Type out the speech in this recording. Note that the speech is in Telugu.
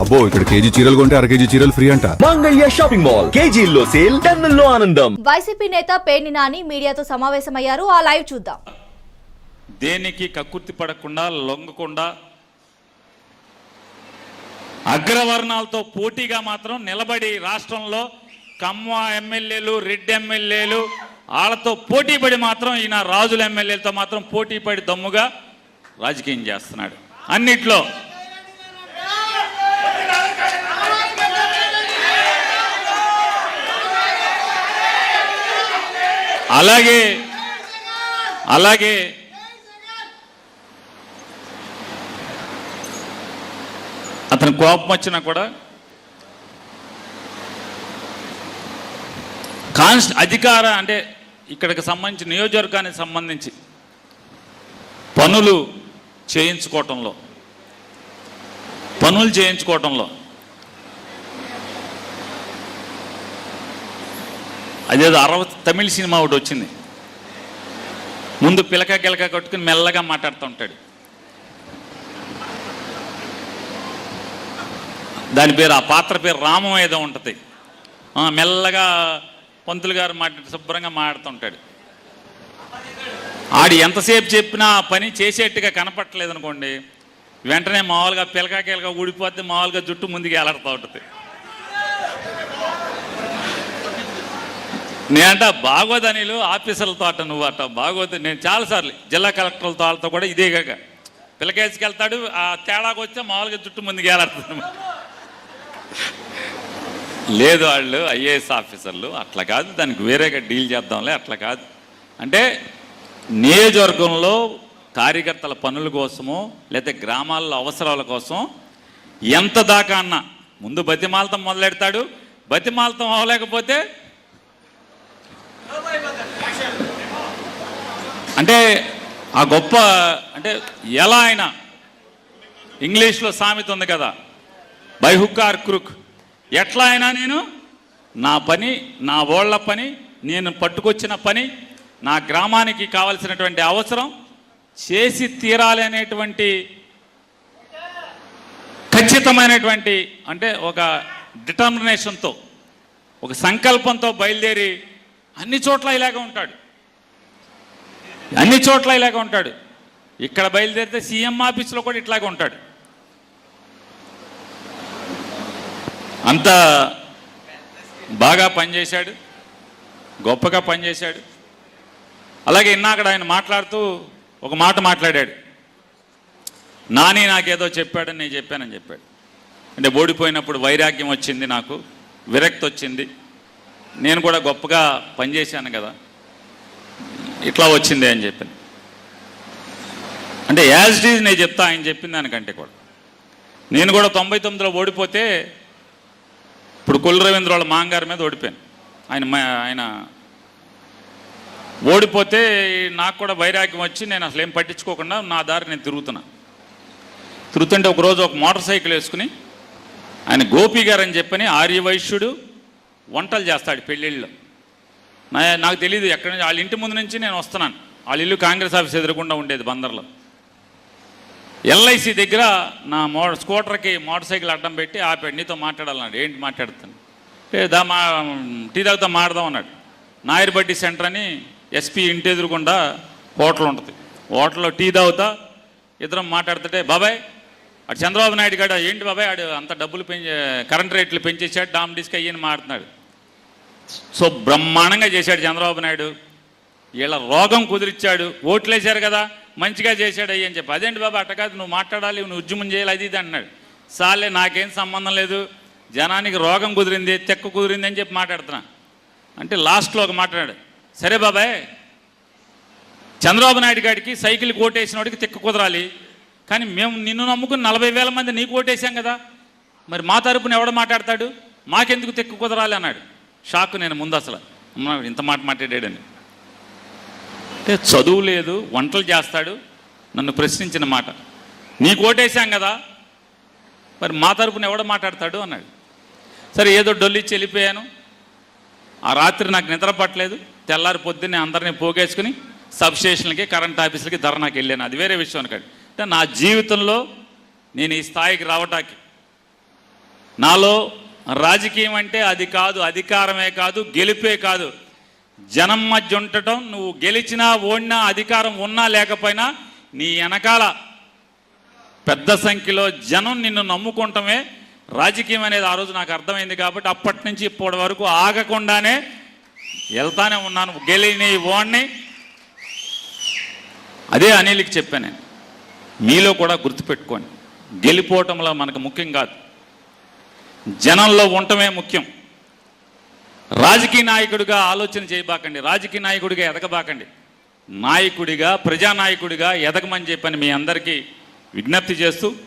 అబ్బో ఇక్కడ కేజీ చీరలు కొంటే అర కేజీ చీరలు ఫ్రీ అంట. మంగళ్య షాపింగ్ మాల్, కేజీల్లో సేల్, టన్నుల్లో ఆనందం. వైసీపీ నేత పేర్ని నాని మీడియాతో సమావేశమయ్యారు. ఆ లైవ్ చూద్దాం. దేనికి కక్కుర్తి పడకుండా, లొంగకుండా, అగ్రవర్ణాలతో పోటీగా మాత్రం నిలబడి రాష్ట్రంలో కమ్మ ఎమ్మెల్యేలు, రెడ్డి ఎమ్మెల్యేలు వాళ్ళతో పోటీ పడి మాత్రం ఈయన రాజుల ఎమ్మెల్యేలతో మాత్రం పోటీ పడి దమ్ముగా రాజకీయం చేస్తున్నాడు అన్నిట్లో. అలాగే అతను కోపం వచ్చినా కూడా అధికార అంటే ఇక్కడికి సంబంధించి నియోజకవర్గానికి సంబంధించి పనులు చేయించుకోవటంలో అదేదో తమిళ సినిమా ఒకటి వచ్చింది. ముందు పిలక గిలక కట్టుకుని మెల్లగా మాట్లాడుతూ ఉంటాడు. దాని పేరు, ఆ పాత్ర పేరు రామం ఏదో ఉంటుంది. మెల్లగా పంతులు గారు శుభ్రంగా మాట్లాడుతుంటాడు. ఆడి ఎంతసేపు చెప్పినా ఆ పని చేసేట్టుగా కనపట్టలేదు అనుకోండి, వెంటనే మామూలుగా పిలక గిలక ఊడిపోతే మామూలుగా జుట్టు ముందుకు ఎలాడుతూ ఉంటుంది. నేనంట బాగోదనిలు ఆఫీసర్లతో అట్ట నువ్వు అట్ట బాగోదు. నేను చాలాసార్లు జిల్లా కలెక్టర్లతో వాళ్ళతో కూడా ఇదే కాక పిల్లకేసుకెళ్తాడు, ఆ తేడాకు వస్తే మామూలుగా జుట్టు ముందుకు ఎలాడుతుంది. లేదు వాళ్ళు ఐఏఎస్ ఆఫీసర్లు అట్లా కాదు, దానికి వేరేగా డీల్ చేద్దాంలే, అట్లా కాదు అంటే నియోజకవర్గంలో కార్యకర్తల పనుల కోసమో లేకపోతే గ్రామాల్లో అవసరాల కోసం ఎంత దాకా అన్నా ముందు బతిమాలతం మొదలెడతాడు. బతిమాలతం అవ్వలేకపోతే అంటే ఆ గొప్ప అంటే ఎలా అయినా ఇంగ్లీష్లో సామెత ఉంది కదా, బై హుక్ ఆర్ క్రూక్, ఎట్లా అయినా నేను నా పని, నా ఓళ్ల పని, నేను పట్టుకొచ్చిన పని, నా గ్రామానికి కావలసినటువంటి అవసరం చేసి తీరాలి అనేటువంటి ఖచ్చితమైనటువంటి అంటే ఒక డిటర్మినేషన్తో, ఒక సంకల్పంతో బయలుదేరి అన్ని చోట్ల ఇలాగే ఉంటాడు. ఇక్కడ బయలుదేరితే సీఎం ఆఫీసులో కూడా ఇట్లాగే ఉంటాడు. అంత బాగా పనిచేశాడు, గొప్పగా పనిచేశాడు. అలాగే ఇన్నాక ఆయన మాట్లాడుతూ ఒక మాట మాట్లాడాడు, నాని నాకేదో చెప్పాడని నేను చెప్పానని చెప్పాడు. అంటే ఓడిపోయినప్పుడు వైరాగ్యం వచ్చింది, నాకు విరక్తి వచ్చింది, నేను కూడా గొప్పగా పనిచేశాను కదా, ఇట్లా వచ్చింది అని చెప్పాను. అంటే యాజ్ ఇట్ ఈజ్ నేను చెప్తా ఆయన చెప్పిన దానికంటే కూడా. నేను కూడా 99లో ఓడిపోతే ఇప్పుడు కొల్లు రవీంద్ర వాళ్ళ మాంగారి మీద ఓడిపోయాను. ఆయన ఓడిపోతే నాకు కూడా వైరాగ్యం వచ్చి నేను అసలు ఏం పట్టించుకోకుండా నా దారి నేను తిరుగుతుంటే ఒకరోజు ఒక మోటార్ సైకిల్ వేసుకుని ఆయన గోపి గారు అని చెప్పని ఆర్యవైశ్యుడు వంటలు చేస్తాడు పెళ్ళిళ్ళలో. నాకు తెలియదు ఎక్కడి నుంచి, వాళ్ళ ఇంటి ముందు నుంచి నేను వస్తున్నాను. వాళ్ళ ఇల్లు కాంగ్రెస్ ఆఫీస్ ఎదురకుండా ఉండేది బందర్లో. ఎల్ఐసి దగ్గర నా స్కూటర్కి మోటార్ సైకిల్ అడ్డం పెట్టి ఆపాడు, నీతో మాట్లాడాలన్నాడు. ఏంటి మాట్లాడుతాను అంటే టీ తాగుతా మాడదాం అన్నాడు. నాయర్ బడ్డీ సెంటర్ అని ఎస్పీ ఇంటి ఎదురుకుండా హోటల్ ఉంటుంది. హోటల్లో టీ తాగుతా ఇద్దరం మాట్లాడుతుంటే, బాబాయ్ అటు చంద్రబాబు నాయుడు గారు ఏంటి బాబాయ్ ఆడు అంత డబ్బులు కరెంట్ రేట్లు పెంచేసాడు, డామ్ డిస్క్ అయ్యని మాట్లాడుతున్నాడు. సో బ్రహ్మాండంగా చేశాడు చంద్రబాబు నాయుడు, వీళ్ళ రోగం కుదిరిచ్చాడు, ఓట్లు వేశారు కదా మంచిగా చేశాడు అయ్యి అని చెప్పి. అదేంటి బాబా అట్ట కాదు, నువ్వు మాట్లాడాలి, నువ్వు ఉద్యమం చేయాలి, అది ఇది అన్నాడు. సాలే నాకేం సంబంధం లేదు, జనానికి రోగం కుదిరింది, తెక్క కుదిరింది అని చెప్పి మాట్లాడుతున్నా అంటే లాస్ట్లో ఒక మాట్లాడాడు, సరే బాబాయ్ చంద్రబాబు నాయుడు గారికి సైకిల్ కోటేసిన వాడికి తెక్క కుదరాలి, కానీ మేము నిన్ను నమ్ముకుని 40,000 మంది నీకు ఓటేసాం కదా, మరి మా తరపున ఎవడ మాట్లాడతాడు, మాకెందుకు తెక్క కుదరాలి అన్నాడు. షాక్ నేను ముందు, అసలు ఇంత మాట మాట్లాడాడని. అంటే చదువు లేదు, వంటలు చేస్తాడు, నన్ను ప్రశ్నించిన మాట, నీకు ఓటేసాం కదా మరి మా తరపున ఎవడ మాట్లాడతాడు అన్నాడు. సరే ఏదో డొల్లిచ్చి వెళ్ళిపోయాను. ఆ రాత్రి నాకు నిద్ర పట్టలేదు, తెల్లారి పొద్దున్నే అందరినీ పోగేసుకుని సబ్స్టేషన్లకి కరెంట్ ఆఫీసులకి ధర్నాకి వెళ్ళాను. అది వేరే విషయం అనుకోండి. అంటే నా జీవితంలో నేను ఈ స్థాయికి రావటానికి నాలో రాజకీయం అంటే అది కాదు, అధికారమే కాదు, గెలిపే కాదు, జనం మధ్య ఉండటం. నువ్వు గెలిచినా ఓడినా అధికారం ఉన్నా లేకపోయినా నీ వెనకాల పెద్ద సంఖ్యలో జనం నిన్ను నమ్ముకుంటమే రాజకీయం అనేది ఆ రోజు నాకు అర్థమైంది. కాబట్టి అప్పటి నుంచి ఇప్పటి వరకు ఆగకుండానే వెళ్తానే ఉన్నాను. గెలిని ఓడిని అదే అనిల్కి చెప్పాను నేను, మీలో కూడా గుర్తుపెట్టుకోండి, గెలిపోవటంలో మనకు ముఖ్యం కాదు, జనంలో ఉండటమే ముఖ్యం. రాజకీయ నాయకుడిగా ఆలోచన చేయబాకండి, రాజకీయ నాయకుడిగా ఎదగబాకండి, నాయకుడిగా ప్రజానాయకుడిగా ఎదగమని చెప్పని మీ అందరికీ విజ్ఞప్తి చేస్తూ